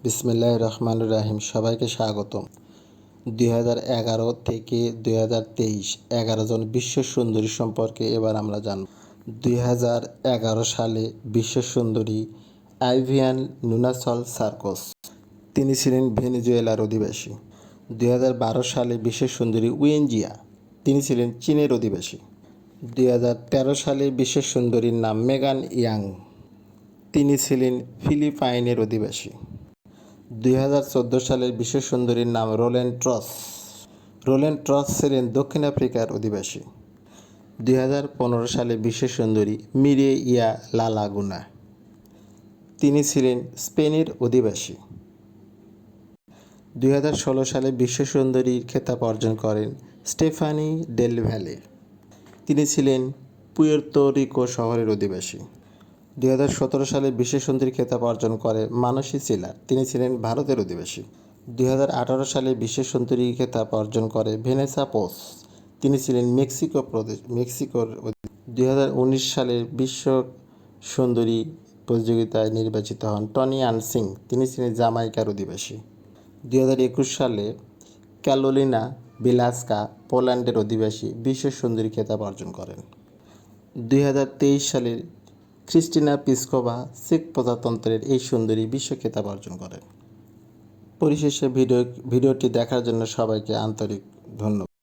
বিসমিল্লাহির রহমানির রহিম। সবাইকে স্বাগতম। 2011 থেকে 2023 11 জন বিশ্ব সুন্দরী সম্পর্কে এবার আমরা জানব। 2011 সালে বিশ্ব সুন্দরী আইভিয়ান নুনাসল সার্কোস, তিনি ছিলেন ভেনেজুয়েলার অধিবাসী। 2012 সালে বিশ্ব সুন্দরী উয়েনজিয়া, তিনি ছিলেন চীনের অধিবাসী। 2013 সালে বিশ্ব সুন্দরীর নাম মেগান ইয়াং, তিনি ছিলেন ফিলিপাইনের অধিবাসী। 2014 সালের বিশ্ব সুন্দরীর নাম রোলেন ট্রস, রোলেন ট্রস ছিলেন দক্ষিণ আফ্রিকার অধিবাসী। 2015 সালে বিশ্ব সুন্দরী মিরেইয়া লালাগুনা, তিনি ছিলেন স্পেনের অধিবাসী। 2016 সালে বিশ্ব সুন্দরীর খেতাব অর্জন করেন স্টেফানি ডেল ভ্যালে, তিনি ছিলেন পুয়ের্তো রিকো শহরের অধিবাসী। 2017 সালে বিশ্ব সুন্দরী খেতাব অর্জন করে মানসী চিলার, তিনি ছিলেন ভারতের অধিবাসী। 2018 সালে বিশ্ব সুন্দরী খেতাব অর্জন করে ভেনেসা পোস, তিনি ছিলেন মেক্সিকোর। 2019 সালে বিশ্ব সুন্দরী প্রতিযোগিতায় নির্বাচিত হন টনি আন সিং, তিনি ছিলেন জামাইকার অধিবাসী। 2021 সালে ক্যারোলিনা বিলাস্কা, পোল্যান্ডের অধিবাসী, বিশ্ব সুন্দরী খেতাব অর্জন করেন। 2023 সালের ক্রিস্টিনা পিসকোভা চেক প্রজাতন্ত্রের এই সুন্দরী বিশ্ব খেতাব অর্জন করেন। পরিশেষে ভিডিওটি দেখার জন্য সবাইকে আন্তরিক ধন্যবাদ।